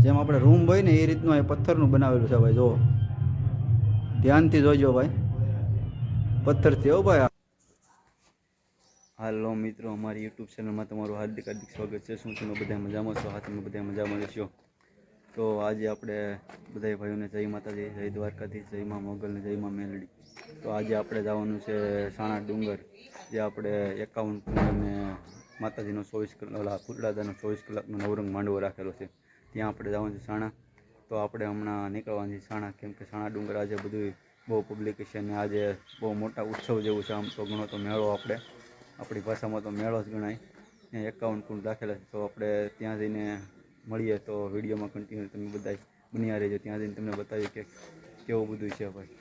જેમ આપણે રૂમ હોય ને એ રીતનું એ પથ્થરનું બનાવેલું છે ભાઈ. જો ધ્યાનથી જોજો ભાઈ, પથ્થરથી હો ભાઈ. હાલો મિત્રો, અમારી યુટ્યુબ ચેનલમાં તમારું હાર્દિક હાર્દિક સ્વાગત છે. શું તમે બધા મજામાં છો? હા, તમે બધા મજામાં રહેશો. તો આજે આપણે બધા ભાઈઓને જય માતાજી, જય દ્વારકાથી, જય મા મોગલને જય મા મેલડી. તો આજે આપણે જવાનું છે સાણા ડુંગર, જે આપણે 51 અને માતાજીનો 24 કલાક ફૂલદાદાનો 24 કલાકનો નવરંગ માંડવો રાખેલો છે. ત્યાં આપણે જવાનું છે સાણા. તો આપણે હમણાં નીકળવાનું છે સાણા, કેમ કે સાણા ડુંગર આજે બધું બહુ પબ્લિક છે અને આજે બહુ મોટા ઉત્સવ જેવું છે. આમ તો ઘણો તો મેળો, આપણી ભાષામાં તો મેળો જ ગણાય. ત્યાં 51 કુંડ રાખેલા છે. તો આપણે ત્યાં જઈને મળીએ. તો વિડીયોમાં કન્ટિન્યુ તમે બધા બન્યા રહેજો. ત્યાં જઈને તમને બતાવીએ કે કેવું બધું છે ભાઈ.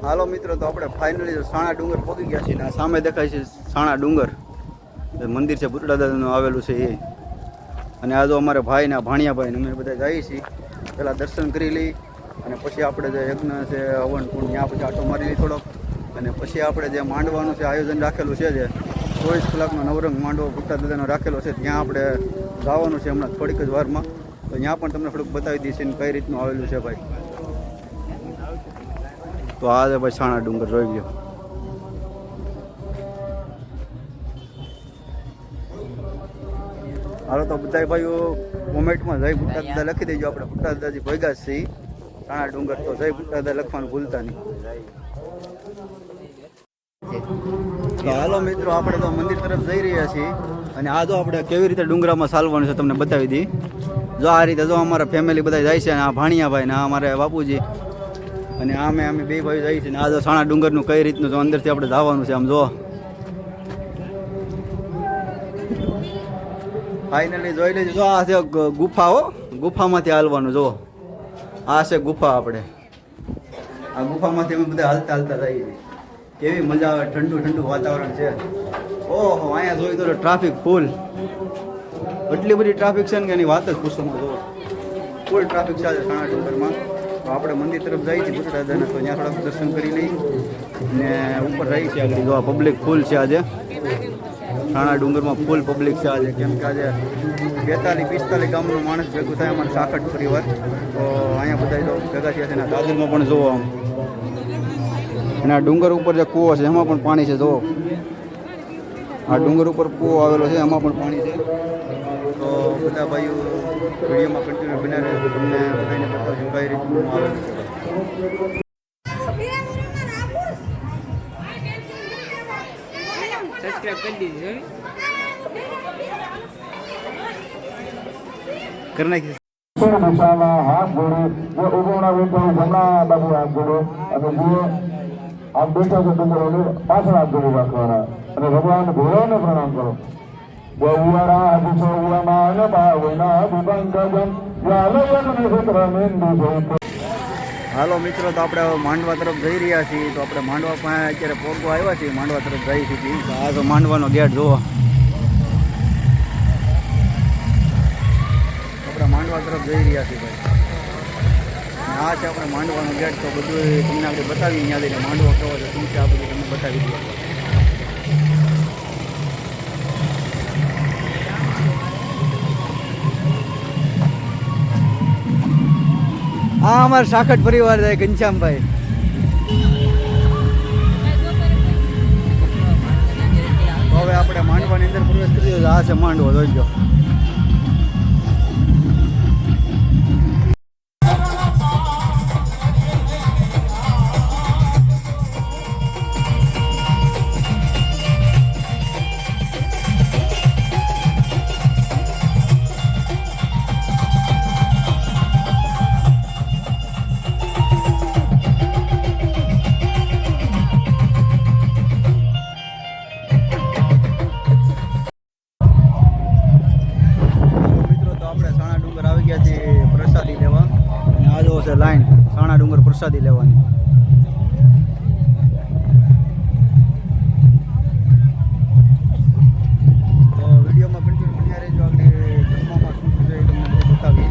હાલો મિત્રો, તો આપણે ફાઇનલી સાણા ડુંગર પહોંચી ગયા છીએ. આ સામે દેખાય છે સાણા ડુંગર, મંદિર છે ભૂતડાદાદાનું આવેલું છે એ. અને આ જો અમારે ભાઈ ને ભાણિયાભાઈ ને અમે બધા જઈએ છીએ. પહેલાં દર્શન કરી લઈ અને પછી આપણે જે યજ્ઞ છે હવન કુંડ ત્યાં પછી આટો મારી લઈ થોડોક. અને પછી આપણે જે માંડવાનું છે આયોજન રાખેલું છે, જે 24 કલાકનો નવરંગ માંડવો ભૂતડાદાદાનો રાખેલો છે, ત્યાં આપણે જવાનું છે હમણાં થોડીક જ વારમાં. તો ત્યાં પણ તમને થોડુંક બતાવી દઈશ ને કઈ રીતનું આવેલું છે ભાઈ. તો આ છે ભાઈ સાણા ડુંગર, જોઈ લ્યો. હાલો તો બધા ભાઈઓ કોમેન્ટમાં જય ભૂતડાદાદા લખી દેજો. આપણે ભૂતડાદાદાજી ભેગા છીએ સાણા ડુંગર, તો જય ભૂતડાદાદા લખવાનું ભૂલતા નહીં. તો હાલો મિત્રો, આપણે તો મંદિર તરફ જઈ રહ્યા છીએ. અને આ જો આપણે કેવી રીતે ડુંગરામાં ચાલવાનું છે તમને બતાવી દઈએ. જો આ રીતે જો અમારા ફેમિલી બધા જાય છે. અને આ ભાણિયાભાઈ ને આ અમારે બાપુજી અને અમે બે ભાઈ જઈએ છીએ. ને આ જો સાણા ડુંગરનું કઈ રીતનું જો અંદરથી આપણે જવાનું છે. આમ જો ફાઇનલી જોઈ લેજો. જો આ છે ગુફા, હો ગુફામાંથી હાલવાનું. જો આ છે ગુફા. આપણે આ ગુફામાંથી અમે બધા હાલતા હાલતા જઈએ છીએ. કેવી મજા આવે, ઠંડુ ઠંડુ વાતાવરણ છે. ઓહો, અહીંયા જોઈ તો ટ્રાફિક ફૂલ, એટલી બધી ટ્રાફિક છે ને કે એની વાત જ પૂછવામાં. જો ફૂલ ટ્રાફિક છે સાણા ડુંગરમાં. તો આપણે મંદિર તરફ જઈએ છીએ ભૂતડાદાદાના, તો ત્યાં થોડાક દર્શન કરી લઈ ને ઉપર રહી છે આગળ. જો પબ્લિક ફૂલ છે આજે સાણા ડુંગરમાં, ફૂલ પબ્લિક છે આજે. કેમ કે આજે 42-45 ગામનું માણસ ભેગું થાય, અમારે સાખટ પરિવાર. તો અહીંયા બધા જો ભેગા થયા છે. દાદરમાં પણ જોવો આમ, અને આ ડુંગર ઉપર જે કૂવો છે એમાં પણ પાણી છે. જુઓ, આ ડુંગર ઉપર કૂવો આવેલો છે, એમાં પણ પાણી છે. તો બધા ભાઈઓ વિડીયોમાં કન્ટિન્યુ બનાવે, તમને બધાને બતાવજો કઈ રીતનું આવેલું છે. સબસ્ક્રાઇબ કરી દીધું કરી નાખી. દિશામાં હાથ જોડે જે ઉગવણા વેચાય જમણા બાજુ હાથ જોડે અને જે આપ બેઠા છે ડુંગરોને પાછળ હાથ જોડી રાખવાના અને ભગવાન ભોળાને પ્રણામ કરો. ગૌવારા અભિષો ઉયામાન ભાવના વિભંગજન જાલયન નિષેત્રમેન્દુ જોઈતો. હાલો મિત્રો, તો આપણે માંડવા તરફ જઈ રહ્યા છીએ. તો આપણે માંડવા પાસે અત્યારે પોગવા આવ્યા છીએ, માંડવા તરફ જઈ છીએ. આ તો માંડવાનો ગેટ જુઓ. આપણે માંડવા તરફ જઈ રહ્યા છીએ ભાઈ. આ છે આપણે માંડવાનો ગેટ. તો બધું તમને આપણે બતાવીએ ત્યાં જઈને માંડવો કેવો છે, શું છે, આ બધું તમને બતાવી દઈએ. આ અમારા સાખટ પરિવાર છે, ઘનશ્યામભાઈ. તો હવે આપણે માંડવાની અંદર પ્રવેશ કરી. આ છે માંડવો, જોઈજો. પ્રસાદી લેવાની. તો વિડીયોમાં કન્ટિન્યુ બન્યા રહેજો. આગળ જમવામાં શું શું છે એ તમને બધું બતાવીએ.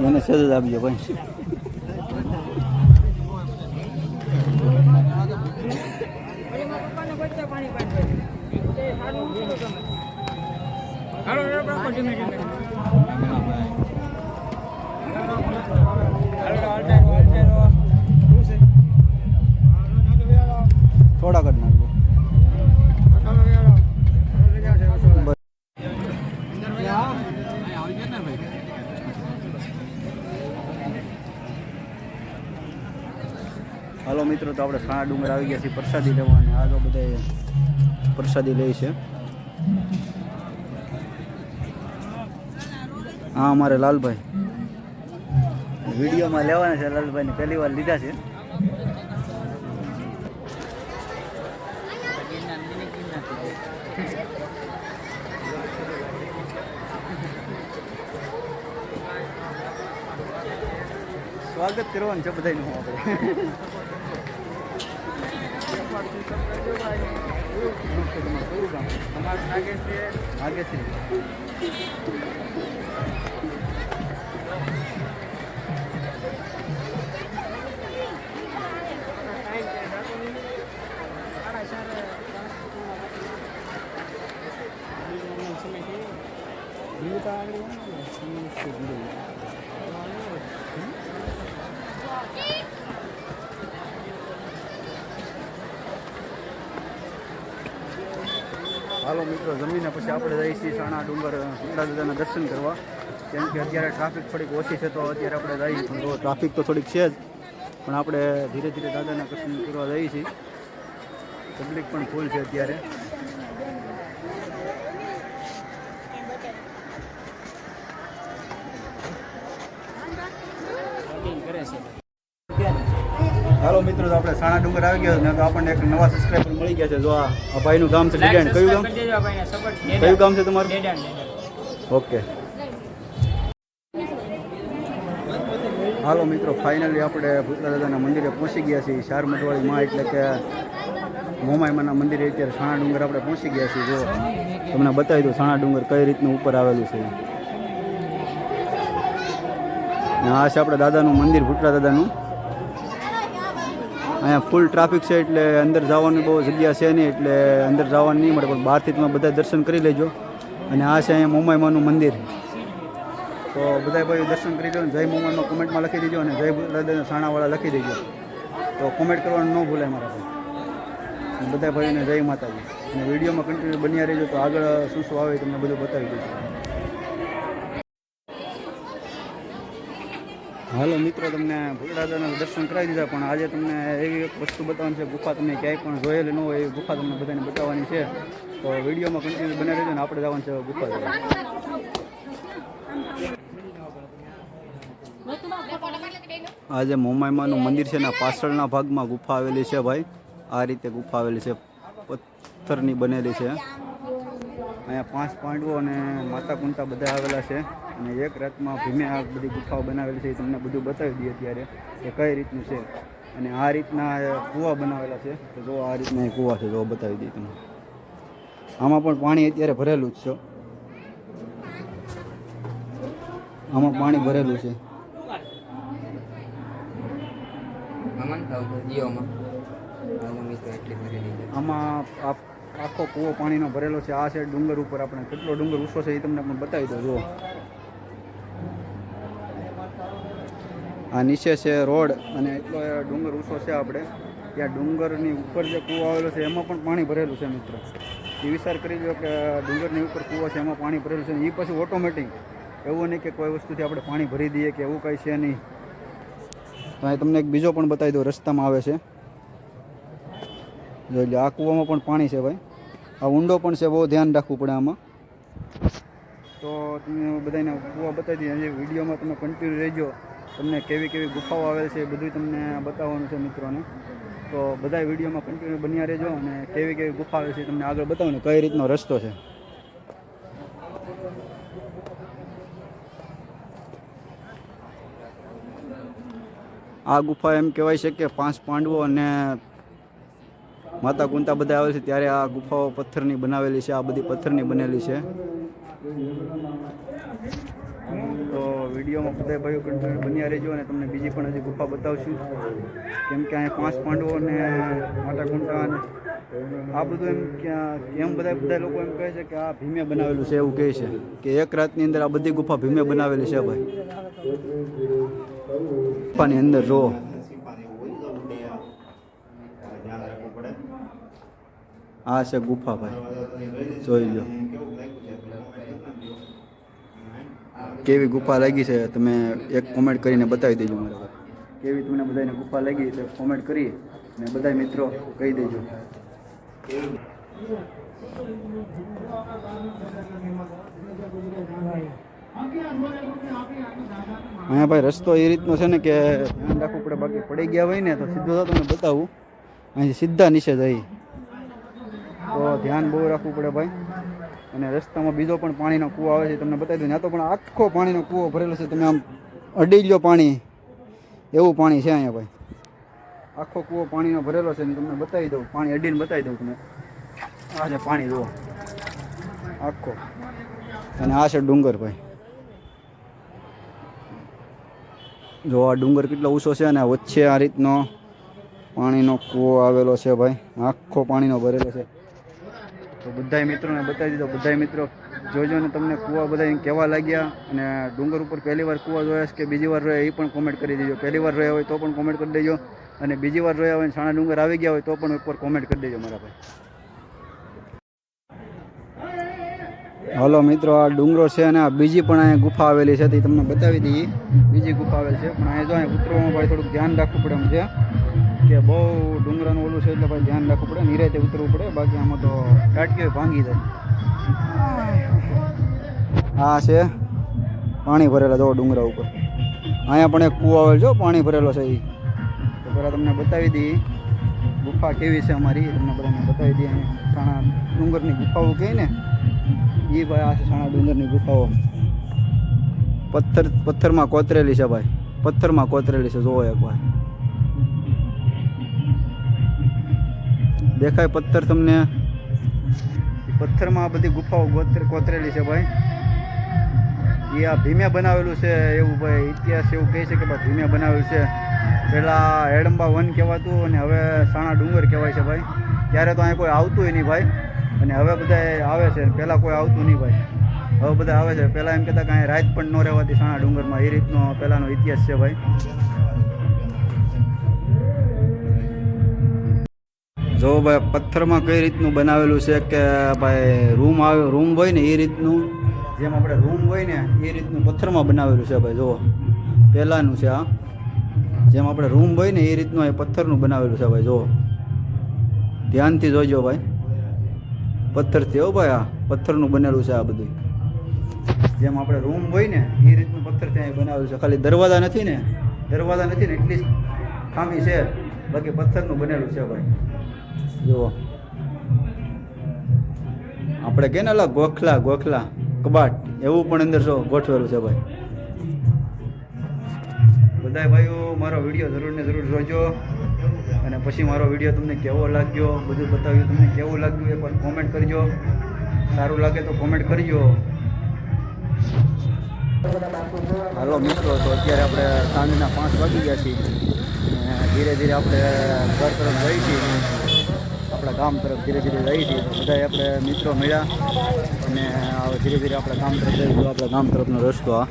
એને સહેજ જ આપજો ભાઈ. થોડા કરી નાખજો. હાલો મિત્રો, તો આપણે સાણા ડુંગર આવી ગયા છીએ પ્રસાદી લેવા, અને આ તો બધા પ્રસાદી લે છે. હા, અમારે લાલભાઈ વિડીયોમાં લેવાના છે. લાલભાઈને પહેલી વાર લીધા છે. સ્વાગત કરવાનું છે બધાનું આપણે. નાગેશ્રી હાલો મિત્રો, જમીને પછી આપણે જઈએ છીએ સાણા ડુંગર ભૂતળા દાદાના દર્શન કરવા. કેમ કે અત્યારે ટ્રાફિક થોડીક ઓછી છે, તો અત્યારે આપણે જઈએ. પણ તો ટ્રાફિક તો થોડીક છે જ, પણ આપણે ધીરે ધીરે દાદાના દર્શન કરવા જઈએ છીએ. પબ્લિક પણ ફૂલ છે અત્યારે. હાલો મિત્રો, તો આપણે સાણા ડુંગર આવી ગયા ને તો આપણને એક નવા સબસ્ક્રાઈબર મળી ગયા છે. જો આ ભાઈનું ગામ છે ડેડાણ. કયું ગામ? કયું ગામ છે તમારું? ઓકે. હાલો મિત્રો, ફાઇનલી આપણે ભૂતળા દાદાના મંદિરે પહોંચી ગયા છીએ. ચાર મઢવાળી માં એટલે કે મોમાઈમાના મંદિરે અત્યારે સાણા ડુંગર આપણે પહોંચી ગયા છીએ. જો તમને બતાવી દઉં સાણા ડુંગર કઈ રીતનું ઉપર આવેલું છે. આ છે આપણે દાદાનું મંદિર, ભૂતળા દાદાનું. અહીંયા ફૂલ ટ્રાફિક છે એટલે અંદર જવાની બહુ જગ્યા છે નહીં, એટલે અંદર જવાનું નહીં મળે, પણ બહારથી તમે બધા દર્શન કરી લેજો. અને આ છે અહીંયા મોમાઈમાનું મંદિર. તો બધા ભાઈઓ દર્શન કરી લો. જય મોમાઈમાં કોમેન્ટમાં લખી દેજો, અને જય દાદાના સાણાવાળા લખી દેજો. તો કોમેન્ટ કરવાનું ન ભૂલાય મારા ભાઈ. બધા ભાઈઓને જય માતાજી. અને વિડીયોમાં કન્ટિન્યુ બન્યા રહેજો, તો આગળ શું શું આવે તમને બધું બતાવી દઈશું. હાલો મિત્રો, તમને ભૂતળા દાદાના દર્શન કરાવી દીધા, પણ આજે તમને એવી એક વસ્તુ બતાવવાની છે. ગુફા તમે ક્યાંય પણ જોયેલી ન હોય એવી ગુફા તમને બધાને બતાવવાની છે. તો વિડીયોમાં કન્ટિન્યુ બને રહેજો, ને આપણે જવાનું છે ગુફા જોવા. આજે મોમાઈમાનું મંદિર છે ને પાછળના ભાગમાં ગુફા આવેલી છે ભાઈ. આ રીતે ગુફા આવેલી છે, પથ્થરની બનેલી છે. અહીંયા 5 પાંડવો અને માતા કુંતા બધા આવેલા છે. અને એક રાતમાં ભીમે આ બધી ગુફાઓ બનાવેલી છે. એ તમને બધું બતાવી દઈએ અત્યારે કે કઈ રીતનું છે. અને આ રીતના કૂવા બનાવેલા છે. તો જો આ રીતના કૂવા છે, જો બતાવી દઈએ તમને. આમાં પણ પાણી અત્યારે ભરેલું જ છે. આમાં પાણી ભરેલું છે. આમાં આખો કૂવો પાણીનો ભરેલો છે. આ છે ડુંગર ઉપર. આપણે કેટલો ડુંગર ઊંચો છે એ તમને પણ બતાવી દો. જુઓ, આ નીચે છે રોડ, અને એટલો ડુંગર ઊંચો છે. આપણે ત્યાં ડુંગરની ઉપર જે કૂવો આવેલો છે એમાં પણ પાણી ભરેલું છે મિત્રો. એ વિચાર કરી લો કે ડુંગરની ઉપર કૂવો છે, એમાં પાણી ભરેલું છે. એ પછી ઓટોમેટિક, એવું નહીં કે કોઈ વસ્તુથી આપણે પાણી ભરી દઈએ કે એવું કંઈ છે નહીં. તો અહીં તમને એક બીજો પણ બતાવી દઉં, રસ્તામાં આવે છે. જોઈ લો, આ કૂવામાં પણ પાણી છે ભાઈ. આ ઊંડો પણ છે, બહુ ધ્યાન રાખવું પડે આમાં. તો તમને બધાને કૂવા બતાવી દઈએ. હજી વિડીયોમાં તમે કન્ટિન્યુ રહેજો. તમને કેવી કેવી ગુફાઓ આવેલ છે એ બધું તમને બતાવવાનું છે મિત્રોને. તો બધા વિડીયોમાં કન્ટિન્યુ બન્યા રહેજો અને કેવી કેવી ગુફા આવે છે તમને આગળ બતાવું ને કઈ રીતનો રસ્તો છે. આ ગુફા એમ કહેવાય છે કે 5 પાંડવો અને માતા કુંતા બધા આવે છે ત્યારે આ ગુફાઓ પથ્થરની બનાવેલી છે. આ બધી પથ્થરની બનેલી છે. તો વિડીયોમાં બધા ભાઈઓ કન્ટિન્યુ બન્યા રહેજો અને તમને બીજી પણ હજી ગુફા બતાવશું. કેમ કે અહીંયા 5 પાંડવો અને માતા કુંતા અને આ બધું એમ બધા લોકો એમ કહે છે કે આ ભીમે બનાવેલું છે, એવું કહે છે કે એક રાતની અંદર આ બધી ગુફા ભીમે બનાવેલી છે ભાઈ. ગુફાની અંદર જો આ છે ગુફા ભાઈ, જોઈ લો કેવી ગુફા લાગી છે. તમે એક કોમેન્ટ કરીને બતાવી દેજો મારા ભાઈ, કેવી તમને બધાને ગુફા લાગી તો કોમેન્ટ કરી અને બધા મિત્રો કહી દેજો. અહીંયા ભાઈ રસ્તો એ રીતનો છે ને કે ધ્યાન રાખવું પડે, બાકી પડી ગયા હોય ને તો સીધો તમને બતાવું, અહીંથી સીધા નીચે જઈ, તો ધ્યાન બહુ રાખવું પડે ભાઈ. અને રસ્તામાં બીજો પણ પાણીનો કૂવો આવે છે, તમને બતાવી દઉં. ત્યાં તો પણ આખો પાણીનો કૂવો ભરેલો છે. તમે આમ અડી લો પાણી, એવું પાણી છે અહીંયા ભાઈ. આખો કૂવો પાણીનો ભરેલો છે ને તમને બતાવી દઉં, પાણી અડીને બતાવી દઉં તમને. આ છે પાણી જુઓ આખો, અને આ છે ડુંગર ભાઈ. જો આ ડુંગર કેટલો ઊંચો છે અને વચ્ચે આ રીતનો પાણીનો કૂવો આવેલો છે ભાઈ, આખો પાણીનો ભરેલો છે. તો બધા મિત્રોને બતાવી દીધો. બધા મિત્રો જોજો ને તમને કૂવા બધા કેવા લાગ્યા, અને ડુંગર ઉપર પહેલી વાર કૂવા જોયા છે કે બીજી વાર જોયા એ પણ કોમેન્ટ કરી દેજો. પહેલી વાર જોયા હોય તો પણ કોમેન્ટ કરી દેજો, અને બીજી વાર જોયા હોય સાણા ડુંગર આવી ગયા હોય તો પણ ઉપર કોમેન્ટ કરી દેજો મારા ભાઈ. હાલો મિત્રો, આ ડુંગરો છે અને આ બીજી પણ અહીંયા ગુફા આવેલી છે, તે તમને બતાવી દઈએ. બીજી ગુફા આવેલી છે, પણ અહીંયા જો અહીંયા ઉતરવામાં ભાઈ થોડુંક ધ્યાન રાખવું પડે એમ છે કે બહુ ડુંગરાનું ઓલું છે એટલે ભાઈ ધ્યાન રાખવું પડે, નિરાતે ઉતરવું પડે, બાકી આમાં તો ટાટકી ભાંગી જાય. આ છે પાણી ભરેલા જો ડુંગરા ઉપર. અહીંયા પણ એક કૂવો આવેલો છે, પાણી ભરેલો છે એ. તો પહેલાં તમને બતાવી દઈએ ગુફા કેવી છે અમારી, તમને બધાને બતાવી દઈએ. સાણા ડુંગરની ગુફાઓ કહે ને એ ભાઈ, આ છે સાણા ડુંગરની ગુફાઓ. પથ્થરમાં કોતરેલી છે ભાઈ, પથ્થરમાં કોતરેલી છે. જોવો એકવાર દેખાય પથ્થર તમને? પથ્થરમાં આ બધી ગુફાઓ કોતરેલી છે ભાઈ. એ આ ભીમે બનાવેલું છે એવું ભાઈ ઇતિહાસ એવું કહે છે કે ભાઈ ભીમે બનાવેલું છે. પહેલાં હેડંબા વન કહેવાતું અને હવે સાણા ડુંગર કહેવાય છે ભાઈ. ત્યારે તો અહીં કોઈ આવતું નહીં ભાઈ, અને હવે બધા આવે છે. પહેલાં કોઈ આવતું નહીં ભાઈ, હવે બધા આવે છે. પહેલાં એમ કહેતા કે અહીં રાત પણ ન રહેવાતી સાણા ડુંગરમાં, એ રીતનો પહેલાંનો ઇતિહાસ છે ભાઈ. જો ભાઈ પથ્થરમાં કઈ રીતનું બનાવેલું છે કે ભાઈ રૂમ હોય ને એ રીતનું, જેમ આપણે રૂમ હોય ને એ રીતનું પથ્થરમાં બનાવેલું છે ભાઈ. જુઓ પહેલાંનું છે આ, જેમ આપણે રૂમ હોય ને એ રીતનું એ પથ્થરનું બનાવેલું છે ભાઈ. જુઓ ધ્યાનથી જોઈજો ભાઈ, પથ્થરથી હો ભાઈ, આ પથ્થરનું બનેલું છે આ બધું. જેમ આપણે રૂમ હોય ને એ રીતનું પથ્થરથી અહીં બનાવેલું છે. ખાલી દરવાજા નથી ને એટલી જ ખામી છે, બાકી પથ્થરનું બનેલું છે ભાઈ. જુઓ આપણે કે ને અલગ ગોખલા કબાટ એવું પણ અંદર જો ગોઠવેલું છે ભાઈ. બધા ભાઈઓ મારો વિડીયો જરૂર ને જરૂર જોજો, અને પછી મારો વિડીયો તમને કેવો લાગ્યો બધું બતાવ્યું. તમને કેવું લાગ્યું એકવાર કોમેન્ટ કરજો. સારું લાગે તો કોમેન્ટ કરજો. હાલો મિત્રો, તો અત્યારે આપણે સાંજના 5 વાગી ગયા છીએ અને ધીરે ધીરે આપણે ઘર તરફ જઈએ છીએ, આપણા ગામ તરફ ધીરે ધીરે જઈએ છીએ. બધા આપણે મિત્રો મળ્યા અને ધીરે ધીરે આપણા ગામ તરફ જઈશું. આપણા ગામ તરફનો રસ્તો આ.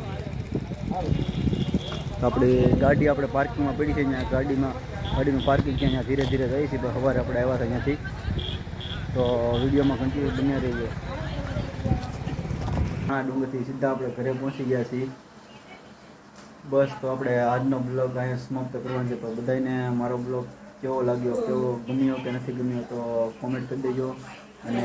આપણી ગાડી આપણે પાર્કિંગમાં પડી છે, અહીંયા ગાડીનું પાર્કિંગ છે, અહીંયા ધીરે ધીરે જઈએ છીએ. સવારે આપણે આવ્યા હતા અહીંયાથી, તો વિડીયોમાં કન્ટિન્યુ બન્યા રહીએ. હા, ડુંગરથી સીધા આપણે ઘરે પહોંચી ગયા છીએ. બસ તો આપણે આજનો બ્લોગ અહીંયા સમાપ્ત કરવાનો છે. તો બધાને મારો બ્લોગ કેવો લાગ્યો, કેવો ગમ્યો કે નથી ગમ્યો તો કોમેન્ટ કરી દેજો અને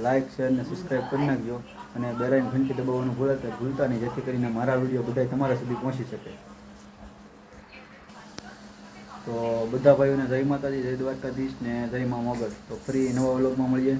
લાઇક શેર અને સબસ્ક્રાઈબ કરી નાખજો અને બેલાઇકન ઘંટી દબાવવાનું ભૂલતા નહીં, જેથી કરીને મારા વિડીયો બધા તમારા સુધી પહોંચી શકે. તો બધા ભાઈઓને જય માતાજી, જય દ્વારકાધીશ ને જય મા મોગલ. તો ફરી નવા વ્લોગમાં મળીએ.